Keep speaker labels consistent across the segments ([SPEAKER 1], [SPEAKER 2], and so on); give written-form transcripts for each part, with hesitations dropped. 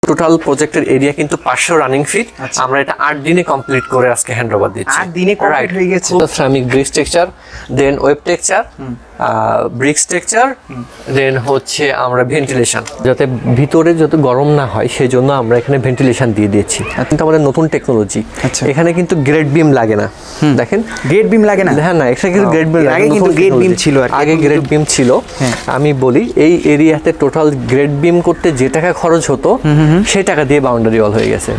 [SPEAKER 1] Total প্রজেক্টের area কিন্তু 500 running feet. আমরা এটা 8 দিনে কমপ্লিট করে আজকে হ্যান্ডওভার দিচ্ছি।
[SPEAKER 2] 8 দিনে কমপ্লিট হয়ে গেছে।
[SPEAKER 1] Ceramic brick texture, then web texture, brick texture, then হচ্ছে আমরা ভেন্টিলেশন, যাতে ভিতরে যত গরম না হয় সেই জন্য আমরা এখানে ভেন্টিলেশন দিয়ে দিয়েছি। কিন্তু আমাদের নতুন টেকনোলজি, এখানে কিন্তু গ্রেড বিম লাগে না। দেখেন
[SPEAKER 2] গ্রেড বিম লাগে না।
[SPEAKER 1] হ্যাঁ না, এটা কিন্তু গ্রেড বিম লাগে।
[SPEAKER 2] আগে কিন্তু গ্রেড বিম ছিল,
[SPEAKER 1] আগে গ্রেড বিম ছিল। আমি বলি এই এরিয়াতে টোটাল গ্রেড বিম করতে যে টাকা খরচ হতো সেই টাকা দিয়ে বাউন্ডারি ওয়াল হয়ে গেছে।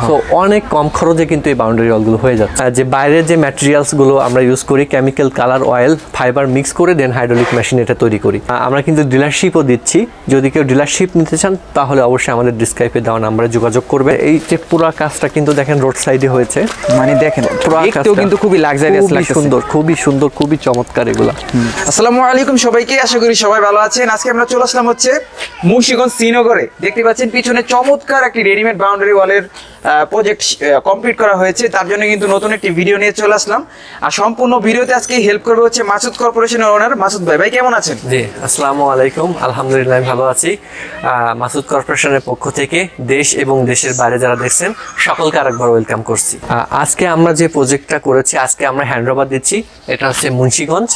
[SPEAKER 1] তো অনেক কম খরচে কিন্তু এই বাউন্ডারি ওয়াল গুলো হয়ে যাচ্ছে। যে বাইরের যে ম্যাটেরিয়ালস গুলো আমরা ইউজ করি, chemical, colour, oil, fibre mix করে দেন হাইড্রোলিক মেশিন এটা তৈরি করি। আমরা কিন্তু ডিলারশিপও দিচ্ছি। যদি কেউ ডিলারশিপ নিতে চান তাহলে অবশ্যই আমাদের ডিসক্রাইবে দেওয়া নাম্বারে যোগাযোগ করবে। এই যে পুরো কাজটা কিন্তু দেখেন রোড সাইডে হয়েছে,
[SPEAKER 2] মানে দেখেন দেখতেও কিন্তু খুবই লাক্সারিয়াস লাগছে,
[SPEAKER 1] সুন্দর, খুবই সুন্দর, খুবই চমৎকার এগুলা।
[SPEAKER 2] আসসালামু আলাইকুম সবাইকে, আশা করি সবাই ভালো আছেন। আজকে আমরা চলে আসলাম হচ্ছে মুন্সিগঞ্জ শ্রীনগরে। দেখতে পাচ্ছেন পিছনে চমৎকার একটি রেডিমেড বাউন্ডারি ওয়ালের প্রজেক্ট কমপ্লিট করা হয়েছে। তার জন্য কিন্তু নতুন একটি ভিডিও নিয়ে চলে আসলাম। আর সম্পূর্ণ ভিডিওতে আজকে হেল্প করবে হচ্ছে মাসুদ কর্পোরেশনের ওনার মাসুদ ভাই। ভাই কেমন আছেন?
[SPEAKER 1] জি আসসালামু আলাইকুম, আলহামদুলিল্লাহ ভালো আছি। মাসুদ কর্পোরেশনের পক্ষ থেকে দেশ এবং দেশের বাইরে যারা দেখছেন সকলকে আরেকবার ওয়েলকাম করছি। আজকে আমরা যে প্রজেক্টটা করেছি, আজকে আমরা হ্যান্ডওভার দিচ্ছি। এটা হচ্ছে মুন্সিগঞ্জ।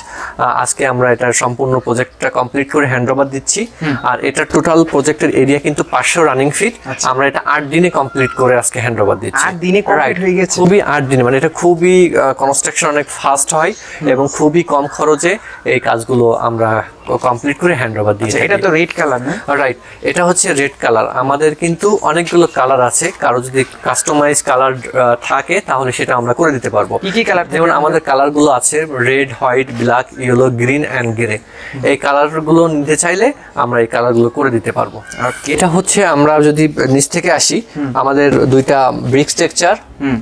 [SPEAKER 1] আজকে আমরা এটার সম্পূর্ণ প্রজেক্টটা কমপ্লিট করে হ্যান্ডওভার দিচ্ছি। আর এটা টোটাল প্রজেক্টের এরিয়া কিন্তু 500 রানিং ফিট। আমরা এটা 8 দিনে কমপ্লিট করে আজকে হ্যান্ডওভার দিচ্ছি।
[SPEAKER 2] 8 দিনে কমপ্লিট হয়ে গেছে।
[SPEAKER 1] খুবই 8 দিনে, মানে এটা খুবই কনস্ট্রাকশন অনেক ফাস্ট হয় এবং খুবই কম খরচে এই কাজগুলো আমরা কমপ্লিট করে হ্যান্ডওভার দিই।
[SPEAKER 2] এটা তো রেড কালার না?
[SPEAKER 1] রাইট, এটা হচ্ছে রেড কালার। আমাদের কিন্তু অনেকগুলো কালার আছে, কারো যদি কাস্টমাইজ কালার থাকে তাহলে সেটা আমরা করে দিতে পারবো।
[SPEAKER 2] কি কি কালার?
[SPEAKER 1] যেমন আমাদের কালারগুলো আছে red, white, black, yellow, green and grey. এই কালারগুলো নিতে চাইলে আমরা এই কালারগুলো করে দিতে পারবো। এটা হচ্ছে আমরা যদি নিচ থেকে আসি, আমাদের দুইটা ব্রিক টেক্সচার,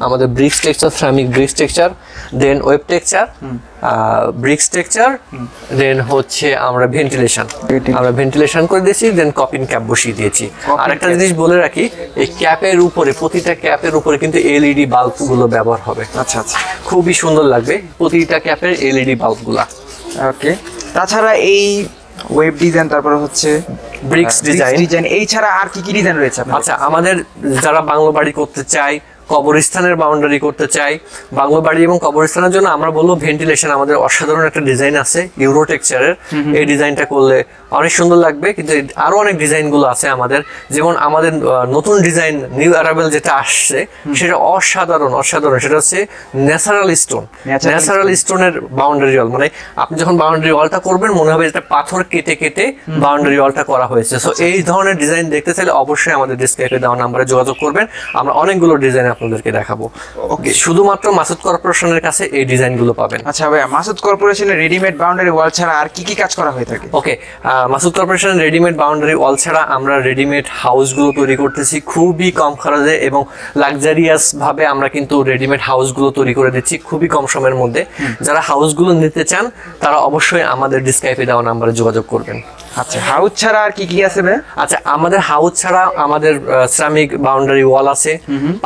[SPEAKER 1] আমাদের brick texture, ceramic brick texture, then web texture, brick texture, then হচ্ছে আমরা ভেন্টিলেশন করে দিয়েছি, দেন কপিং ক্যাপ বসিয়ে দিয়েছি। আর একটা জিনিস বলে রাখি, এই ক্যাপের উপরে, প্রতিটা ক্যাপের উপরে কিন্তু এলইডি বাল্বগুলো ব্যবহার হবে।
[SPEAKER 2] আচ্ছা আচ্ছা,
[SPEAKER 1] খুবই সুন্দর লাগবে প্রতিটা ক্যাপের এলইডি বাল্বগুলা।
[SPEAKER 2] ওকে, তাছাড়া এই ওয়েব ডিজাইন, তারপরে হচ্ছে
[SPEAKER 1] ব্রিক্স ডিজাইন,
[SPEAKER 2] এই ছাড়া আর কি কি ডিজাইন রয়েছে?
[SPEAKER 1] আচ্ছা, আমাদের যারা বাংলো বাড়ি করতে চায়, কবরস্থানের বাউন্ডারি করতে চাই, বাংলো বাড়ি এবং কবরস্থানের জন্য আমরা বলবো ভেন্টিলেশন। আমাদের অসাধারণ একটা ডিজাইন আছে ইউরো টেক্সচারের। এই ডিজাইনটা করলে অনেক সুন্দর লাগবে, কিন্তু আরো অনেক ডিজাইন গুলো আছে আমাদের। যেমন আমাদের নতুন ডিজাইন নিউ অ্যারাইভাল যেটা আসছে সেটা অসাধারণ, সেটা হচ্ছে ন্যাচারাল স্টোনের বাউন্ডারি ওয়াল। মানে আপনি যখন বাউন্ডারি ওয়ালটা করবেন মনে হবে এটা পাথর কেটে কেটে বাউন্ডারি ওয়ালটা করা হয়েছে। সো এই ধরনের ডিজাইন দেখতে চাইলে অবশ্যই আমাদের ডিসপ্লেতে দেওয়া নাম্বারে যোগাযোগ করবেন। আমরা অনেকগুলো ডিজাইন আপনাদেরকে দেখাবো। ওকে, শুধুমাত্র মাসুদ কর্পোরেশনের কাছে এই ডিজাইনগুলো পাবেন।
[SPEAKER 2] আচ্ছা ভাই, মাসুদ কর্পোরেশনের রেডিমেড বাউন্ডারি ওয়াল ছাড়া আর কি কি কাজ করা হয়ে থাকে?
[SPEAKER 1] ওকে, মাসুদ কর্পোরেশনের রেডিমেড বাউন্ডারি ওয়াল ছাড়া আমরা রেডিমেড হাউসগুলো তৈরি করতেছি খুবই কম খরচে এবং লাক্সারিয়াস ভাবে। আমরা কিন্তু রেডিমেড হাউসগুলো তৈরি করে দিচ্ছি খুবই কম সময়ের মধ্যে। যারা হাউসগুলো নিতে চান তারা অবশ্যই আমাদের ডিসক্রাইবে দেওয়া নাম্বারে যোগাযোগ করবেন।
[SPEAKER 2] আচ্ছা, হাউস ছাড়া আর কি কি আছে ভাই?
[SPEAKER 1] আচ্ছা, আমাদের হাউস ছাড়া আমাদের সিরামিক বাউন্ডারি ওয়াল আছে,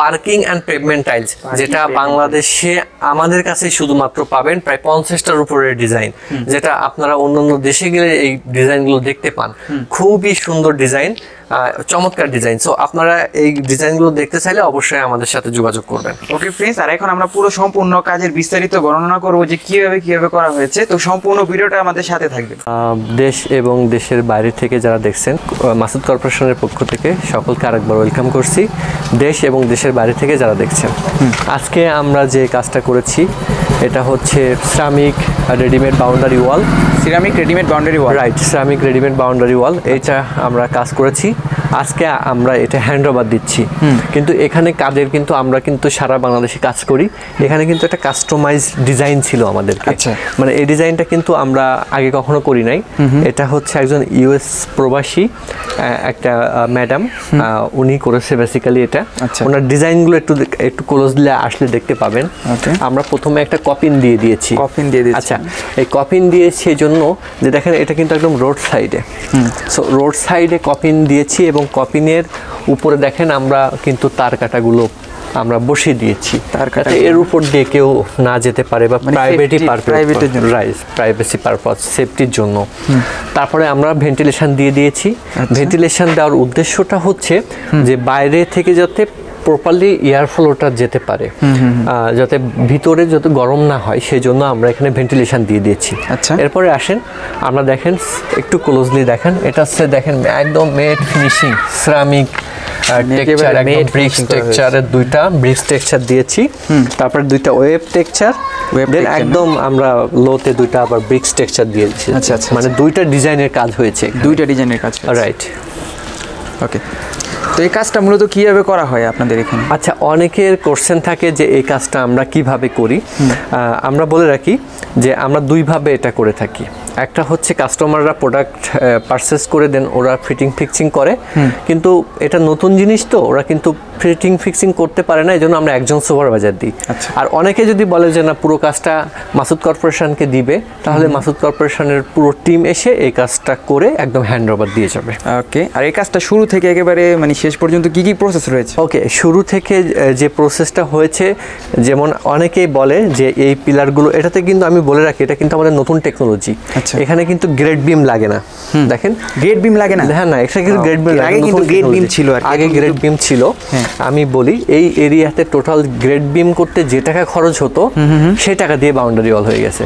[SPEAKER 1] পার্কিং এন্ড পেভমেন্ট টাইলস, যেটা বাংলাদেশে আমাদের কাছে শুধুমাত্র পাবেন প্রায় 50টার উপরের ডিজাইন, যেটা আপনারা অন্যান্য দেশে গেলে এই ডিজাইনগুলো দেখতে পান। খুবই সুন্দর ডিজাইন, চমৎকার ডিজাইন। সো আপনারা এই ডিজাইনগুলো দেখতে চাইলে অবশ্যই আমাদের সাথে যোগাযোগ করবেন।
[SPEAKER 2] ওকে ফ্রেন্ডস, আর এখন আমরা পুরো সম্পূর্ণ কাজের বিস্তারিত বর্ণনা করব যে কিভাবে করা হয়েছে। তো সম্পূর্ণ ভিডিওটা আমাদের সাথে থাকবে।
[SPEAKER 1] দেশ এবং দেশের বাইরে থেকে যারা দেখছেন, মাসুদ কর্পোরেশনের পক্ষ থেকে সকলকে আরেকবার ওয়েলকাম করছি। দেশ এবং দেশের বাইরে থেকে যারা দেখছেন, আজকে আমরা যে কাজটা করেছি এটা হচ্ছে ceramic readymade boundary wall.
[SPEAKER 2] Ceramic readymade boundary wall,
[SPEAKER 1] right, ceramic readymade boundary wall. এটা আমরা কাজ করেছি, আজকে আমরা এটা হ্যান্ডওভার দিচ্ছি। কিন্তু এখানে কাজের কিন্তু আমরা কিন্তু সারা বাংলাদেশে কাজ করি। এখানে কিন্তু একটা কাস্টমাইজ ডিজাইন ছিল আমাদের।
[SPEAKER 2] আচ্ছা,
[SPEAKER 1] মানে এই ডিজাইনটা কিন্তু আমরা আগে কখনো করি নাই। এটা হচ্ছে একজন ইউএস প্রবাসী একটা ম্যাডাম, উনি করেছে বেসিক্যালি এটা। ওনার ডিজাইনগুলো একটু ক্লোজলি আসলে দেখতে পাবেন। আমরা প্রথমে একটা কপিন দিয়ে দিয়েছি। আচ্ছা, এই কপিন দিয়েছি এই জন্য যে দেখেন এটা কিন্তু একদম রোড সাইডে। সো রোড সাইডে কপিন দিয়েছি এবং কপিনের উপরে দেখেন আমরা কিন্তু তার কাটাগুলো আমরা বসিয়ে দিয়েছি
[SPEAKER 2] তার কাটা
[SPEAKER 1] এর উপর দিয়ে কেউ না যেতে পারে বা
[SPEAKER 2] প্রাইভেটের জন্য
[SPEAKER 1] প্রাইভেসি পারপাস সেফটির জন্য। তারপরে আমরা ভেন্টিলেশন দিয়ে দিয়েছি। ভেন্টিলেশন দেওয়ার উদ্দেশ্যটা হচ্ছে যে বাইরে থেকে যাতে প্রপারলি এয়ার ফ্লোটা যেতে পারে, যাতে ভিতরে যত গরম না হয় সেই জন্য আমরা এখানে ভেন্টিলেশন দিয়ে দিয়েছি।
[SPEAKER 2] আচ্ছা,
[SPEAKER 1] এরপরে আসেন আমরা দেখেন একটু ক্লোজলি দেখেন, এটা হচ্ছে দেখেন একদম মেট ফিনিশিং সিরামিক টেক্সচার, একদম ব্রিক্স টেক্সচারের দুইটা ব্রিক্স টেক্সচার দিয়েছি। তারপরে দুইটা ওয়েব টেক্সচার, দেন একদম আমরা লোতে দুইটা আবার ব্রিক্স টেক্সচার দিয়েছি।
[SPEAKER 2] আচ্ছা আচ্ছা,
[SPEAKER 1] মানে দুইটা ডিজাইনের কাজ হয়েছে,
[SPEAKER 2] দুইটা ডিজাইনের কাজ,
[SPEAKER 1] রাইট।
[SPEAKER 2] ওকে, তো এই কাজটা মূলত কিভাবে করা হয় আপনাদের এখানে?
[SPEAKER 1] আচ্ছা, অনেকের কোশ্চেন থাকে যে এই কাজটা আমরা কিভাবে করি। আমরা বলে রাখি যে আমরা দুইভাবে এটা করে থাকি। একটা হচ্ছে কাস্টমাররা প্রোডাক্ট পারচেস করে দেন, ওরা ফিটিং ফিক্সিং করে, কিন্তু এটা নতুন জিনিস তো ওরা কিন্তু ফিটিং ফিক্সিং করতে পারে না, এই জন্য আমরা একজন সুপারভাইজার দিই। আর অনেকে যদি বলে যে না পুরো কাজটা মাসুদ কর্পোরেশনকে দিবে, তাহলে মাসুদ কর্পোরেশনের পুরো টিম এসে এই কাজটা করে একদম হ্যান্ড ওভার দিয়ে যাবে।
[SPEAKER 2] ওকে, আর এই কাজটা শুরু থেকে একেবারে মানে শেষ পর্যন্ত কি কি প্রসেস রয়েছে?
[SPEAKER 1] ওকে, শুরু থেকে যে প্রসেসটা হয়েছে, যেমন অনেকেই বলে যে এই পিলারগুলো, এটাতে কিন্তু আমি বলে রাখি এটা কিন্তু আমাদের নতুন টেকনোলজি। এখানে কিন্তু গ্রেড বিম লাগে না, দেখেন
[SPEAKER 2] গ্রেড বিম লাগে না।
[SPEAKER 1] হ্যাঁ না, এটা কিন্তু গ্রেড বিম লাগে,
[SPEAKER 2] আগে কিন্তু গ্রেড বিম ছিল,
[SPEAKER 1] আগে গ্রেড বিম ছিল। আমি বলি এই এরিয়াতে টোটাল গ্রেড বিম করতে যে টাকা খরচ হতো সেই টাকা দিয়ে বাউন্ডারি ওয়াল হয়ে গেছে।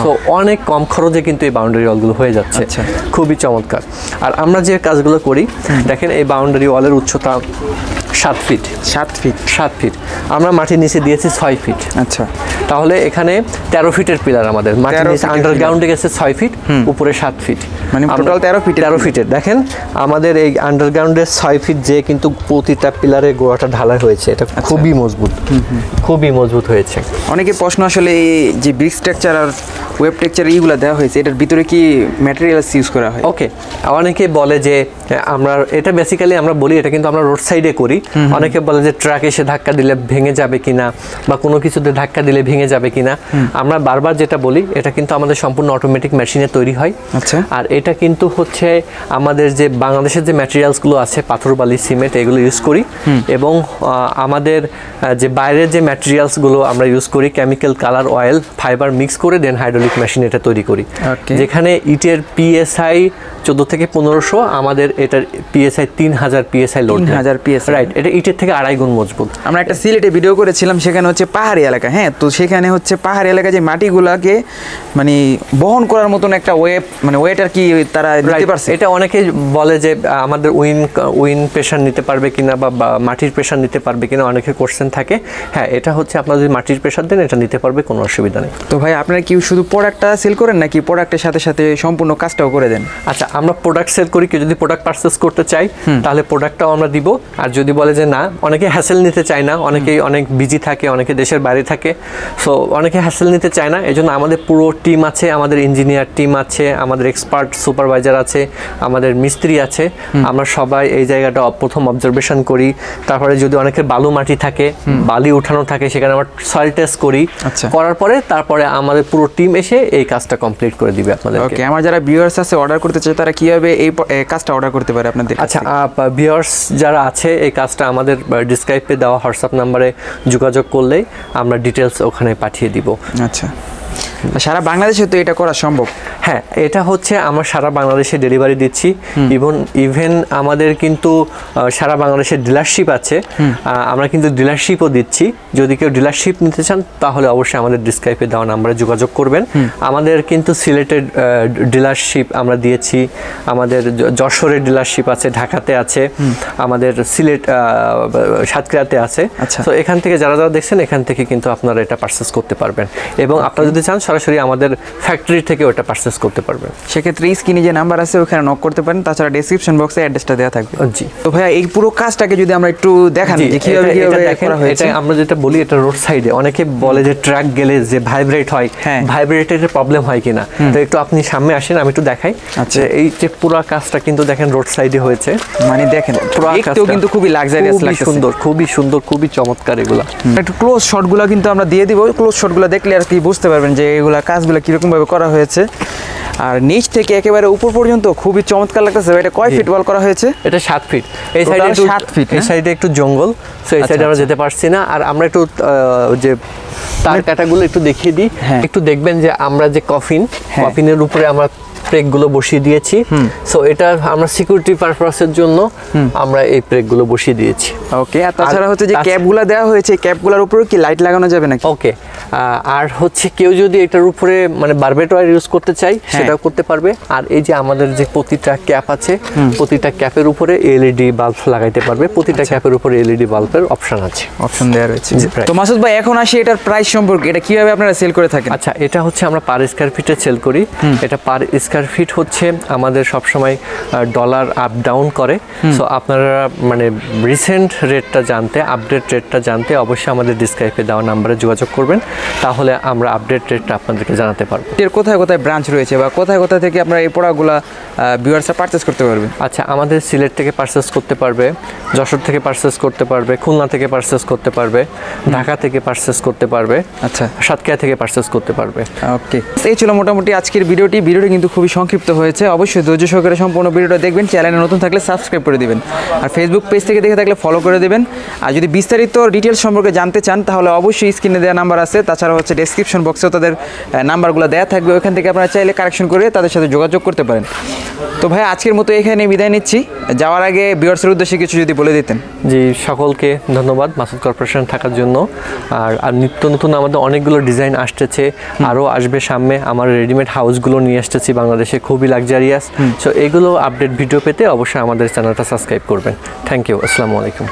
[SPEAKER 1] তো অনেক কম খরচে কিন্তু এই বাউন্ডারি ওয়ালগুলো হয়ে যাচ্ছে, খুবই চমৎকার। আর আমরা যে কাজগুলো করি দেখেন, এই বাউন্ডারি ওয়ালের উচ্চতা 7 ফিট। 7 ফিট আমরা মাটির নিচে দিয়েছি 6 ফিট।
[SPEAKER 2] আচ্ছা,
[SPEAKER 1] তাহলে এখানে 13 ফিটের পিলার আমাদের, মাটির নিচে আন্ডারগ্রাউন্ডে গেছে 6 ফিট, উপরে 7 ফিট,
[SPEAKER 2] মানে টোটাল 13 ফিটের।
[SPEAKER 1] দেখেন আমাদের এই আন্ডারগ্রাউন্ডে 6 ফিট যে কিন্তু প্রতিটা পিলারের গোড়াটা ঢালাই হয়েছে, এটা খুবই মজবুত, খুবই মজবুত হয়েছে।
[SPEAKER 2] অনেকে প্রশ্ন আসলে এই যে ব্রিক স্ট্রাকচার আর ওয়েব টেক্সচার এইগুলো দেওয়া হয়েছে, এটার ভিতরে কি ম্যাটেরিয়ালস ইউজ করা হয়?
[SPEAKER 1] ওকে, অনেকে বলে যে আমরা এটা বেসিক্যালি আমরা বলি এটা কিন্তু আমরা রোড সাইডে করি। অনেকে বলে যে ট্রাক এসে ধাক্কা দিলে ভেঙে যাবে কিনা, বা কোনো কিছুতে ধাক্কা দিলে ভেঙে যাবে কিনা। আমরা বারবার যেটা বলি এটা কিন্তু আমাদের সম্পূর্ণ অটোমেটিক মেশিনে তৈরি হয়।
[SPEAKER 2] আচ্ছা,
[SPEAKER 1] আর এটা কিন্তু হচ্ছে আমাদের যে বাংলাদেশের যে ম্যাটেরিয়ালসগুলো আছে, পাথর, বালি, সিমেন্ট, এগুলো ইউজ করি। এবং আমাদের যে বাইরের যে ম্যাটেরিয়ালসগুলো আমরা ইউজ করি, chemical, colour, oil, fibre mix করে দেন হাইড্রোলিক মেশিন এটা তৈরি করি। যেখানে ইটের পিএসআই 14 থেকে 1500, আমাদের এটার PSI 3000 PSI load.
[SPEAKER 2] 3000 PSI,
[SPEAKER 1] right. এটা ইটের থেকে 2.5 গুণ মজবুত।
[SPEAKER 2] আমরা একটা সিলেটে ভিডিও করেছিলাম, সেখানে হচ্ছে পাহাড়ি এলাকা। হ্যাঁ, তো সেখানে হচ্ছে পাহাড়ি এলাকায় যে মাটিগুলাকে মানে বহন করার মতন একটা ওয়েব, মানে ওয়েট আর কি তারা নিতে পারছে।
[SPEAKER 1] এটা অনেকে বলে যে আমাদের উইন প্রেশার নিতে পারবে কিনা, বা মাটির প্রেশার নিতে পারবে কিনা, অনেকের কোশ্চেন থাকে। হ্যাঁ, এটা হচ্ছে আপনারা যদি মাটির প্রেশার দেন এটা নিতে পারবে, কোনো অসুবিধা নেই।
[SPEAKER 2] তো ভাই আপনারা কি শুধু প্রোডাক্টটা সেল করেন নাকি প্রোডাক্টের সাথে সাথে সম্পূর্ণ কাজটাও করে দেন?
[SPEAKER 1] আচ্ছা, আমরা প্রোডাক্ট সেল করি। কেউ যদি প্রোডাক্ট পারচেস করতে চাই তাহলে প্রোডাক্টটাও আমরা দিব। আর যদি বলে যে না, অনেকে হ্যাসেল নিতে চায় না, অনেকেই অনেক বিজি থাকে, অনেকে দেশের বাইরে থাকে, সো অনেকে হ্যাসেল নিতে চায় না। এই জন্য আমাদের পুরো টিম আছে, আমাদের ইঞ্জিনিয়ার টিম আছে, আমাদের এক্সপার্ট সুপারভাইজার আছে, আমাদের মিস্ত্রি আছে। আমরা সবাই এই জায়গাটা প্রথম অবজারভেশন করি। তারপরে যদি অনেকের বালু মাটি থাকে, বালি উঠানো থাকে, সেখানে আমরা সয়েল টেস্ট করি। করার পরে তারপরে আমাদের পুরো টিম এসে এই কাজটা কমপ্লিট করে দিবে আপনাদের।
[SPEAKER 2] ওকে, আমার যারা ভিউয়ার্স আছে অর্ডার করতে চায় তারা কিভাবে এই কাজটা অর্ডার করতে পারে আপনাদের?
[SPEAKER 1] আচ্ছা, ভিউয়ার্স যারা আছে এই কাজটা আমাদের ডিসক্রাইবে দেওয়া হোয়াটসঅ্যাপ নাম্বারে যোগাযোগ করলেই আমরা ডিটেলস ওখানে পাঠিয়ে দিব।
[SPEAKER 2] আচ্ছা, সারা বাংলাদেশে তো এটা করা সম্ভব?
[SPEAKER 1] হ্যাঁ, এটা হচ্ছে আমরা সারা বাংলাদেশে ডেলিভারি দিচ্ছি। ইভেন আমাদের কিন্তু সারা বাংলাদেশে ডিলারশিপ আছে, আমরা কিন্তু ডিলারশিপও দিচ্ছি। যদি কেউ ডিলারশিপ নিতে চান তাহলে অবশ্যই আমাদের ডিসক্রাইবে দেওয়া নাম্বারে যোগাযোগ করবেন। আমাদের কিন্তু সিলেটের ডিলারশিপ আমরা দিয়েছি, আমাদের যশোরের ডিলারশিপ আছে, ঢাকাতে আছে, আমাদের সিলেট সাতক্ষীরাতে আছে। তো এখান থেকে যারা যারা দেখছেন এখান থেকে কিন্তু আপনারা এটা পারচেস করতে পারবেন, এবং আপনারা যদি চান সরাসরি আমাদের ফ্যাক্টরি থেকে ওটা পারচেস করতে পারবেন।
[SPEAKER 2] সেক্ষেত্রে স্ক্রিনে যে নাম্বার আছে ওখানে নক করতে পারেন, তাছাড়া ডেসক্রিপশন বক্সে অ্যাড্রেসটা দেওয়া থাকবে।
[SPEAKER 1] জি।
[SPEAKER 2] তো ভাইয়া এই পুরো কাজটাকে যদি আমরা একটু দেখান যে কিভাবে করা হয়েছে। এটা
[SPEAKER 1] আমরা যেটা বলি এটা রোড সাইডে, অনেকে বলে যে ট্রাক গেলে যে ভাইব্রেট হয়, ভাইব্রেটের প্রবলেম হয় কিনা, তো একটু আপনি সামনে আসেন আমি একটু দেখাই। আচ্ছা, এই যে পুরো কাজটা কিন্তু দেখেন রোড সাইডে হয়েছে,
[SPEAKER 2] মানে দেখেন দেখতেও কিন্তু খুবই লাক্সারিয়াস লাগছে,
[SPEAKER 1] সুন্দর, খুবই সুন্দর, খুবই চমৎকার। এগুলা
[SPEAKER 2] একটু ক্লোজ শটগুলো কিন্তু আমরা দিয়ে দিব, ক্লোজ শটগুলো দেখলে আর কি বুঝতে পারবেন যে এগুলা কাজগুলো কিরকম ভাবে করা হয়েছে। আর নিচ থেকে একেবারে উপর পর্যন্ত খুবই চমৎকার লাগতেছে। এটা কয় ফিট ওয়াল করা হয়েছে?
[SPEAKER 1] এটা 7 ফিট। এই
[SPEAKER 2] Total
[SPEAKER 1] সাইডে
[SPEAKER 2] 7 feet,
[SPEAKER 1] এই সাইডে একটু জঙ্গল, সো এই সাইডে আমরা যেতে পারছি না। আর আমরা একটু যে তার কাটাগুলো একটু দেখিয়ে দিই।
[SPEAKER 2] হ্যাঁ।
[SPEAKER 1] একটু দেখবেন যে আমরা যে কফিনের উপরে আমরা প্রেকগুলো বসিয়ে দিয়েছি। সো এটা আমরা সিকিউরিটি পারপাসের জন্য আমরা এই প্রেকগুলো বসিয়ে দিয়েছি।
[SPEAKER 2] ওকে, আর তাছাড়া হচ্ছে যে ক্যাপগুলো দেওয়া হয়েছে, ক্যাপগুলোর উপরে কি লাইট লাগানো যাবে নাকি?
[SPEAKER 1] ওকে, আর হচ্ছে কেউ যদি এটার উপরে মানে বারবেট ওয়্যার ইউজ করতে চাই সেটাও করতে পারবে। আর এই যে আমাদের যে প্রতিটা ক্যাপ আছে, প্রতিটা ক্যাপের উপরে এলইডি বাল্ব লাগাইতে পারবে। প্রতিটা ক্যাপের উপরে এলইডি বাল্বের অপশন আছে,
[SPEAKER 2] অপশন দেওয়া রয়েছে।
[SPEAKER 1] right.
[SPEAKER 2] তো মাসুদ ভাই, এখন আসি এটার প্রাইস সম্পর্কে। এটা কিভাবে আপনারা সেল করে থাকেন?
[SPEAKER 1] আচ্ছা, এটা হচ্ছে আমরা পার স্কয়ার ফিটে সেল করি। এটা পার স্কয়ার ফিট হচ্ছে আমাদের সবসময় ডলার আপ ডাউন করে। সো আপনারা মানে রিসেন্ট রেটটা জানতে, আপডেট রেটটা জানতে অবশ্যই আমাদের ডিসক্রাইবে দেওয়া নাম্বারে যোগাযোগ করবেন, তাহলে আমরা আপডেট রেটটা আপনাদেরকে জানাতে পারবো।
[SPEAKER 2] এর কোথায় কোথায় ব্রাঞ্চ রয়েছে বা কোথায় কোথায় থেকে আপনারা এই প্রোডাক্টগুলো ভিউয়ার্সরা পারচেজ করতে পারবে?
[SPEAKER 1] আচ্ছা, আমাদের সিলেট থেকে পারচেস করতে পারবে, যশোর থেকে পারচেস করতে পারবে, খুলনা থেকে পারচেস করতে পারবে, ঢাকা থেকে পারচেস করতে পারবে,
[SPEAKER 2] আচ্ছা,
[SPEAKER 1] সাতক্ষীরা থেকে পারচেস করতে পারবে।
[SPEAKER 2] ওকে, এই ছিল মোটামুটি আজকের ভিডিওটি কিন্তু খুবই সংক্ষিপ্ত হয়েছে। অবশ্যই ধৈর্য সহকারে সম্পূর্ণ ভিডিওটা দেখবেন। চ্যানেলে নতুন থাকলে সাবস্ক্রাইব করে দিবেন, আর ফেসবুক পেজ থেকে দেখে থাকলে ফলো করে দেবেন। আর যদি বিস্তারিত ডিটেলস সম্পর্কে জানতে চান তাহলে অবশ্যই স্ক্রিনে দেওয়া নাম্বার আছে, তাছাড়া হচ্ছে ডেসক্রিপশন বক্সেও তাদের নাম্বারগুলো দেওয়া থাকবে, ওইখান থেকে আপনারা চাইলে কারেকশন করে তাদের সাথে যোগাযোগ করতে পারেন। তো ভাই, আজকের মতো এখানে বিদায় নিচ্ছি। যাওয়ার আগে ভিউয়ার্সের উদ্দেশ্যে কিছু যদি বলে দিতেন।
[SPEAKER 1] জি, সকলকে ধন্যবাদ মাসুদ কর্পোরেশন থাকার জন্য। আর নিত্য নতুন আমাদের অনেকগুলো ডিজাইন আসতেছে, আরও আসবে সামনে। আমার রেডিমেড হাউসগুলো নিয়ে আসতেছি বাংলাদেশে, খুবই লাক্সারিয়াস। সো এগুলো আপডেট ভিডিও পেতে অবশ্যই আমাদের চ্যানেলটা সাবস্ক্রাইব করবেন। থ্যাংক ইউ, আসসালামু আলাইকুম।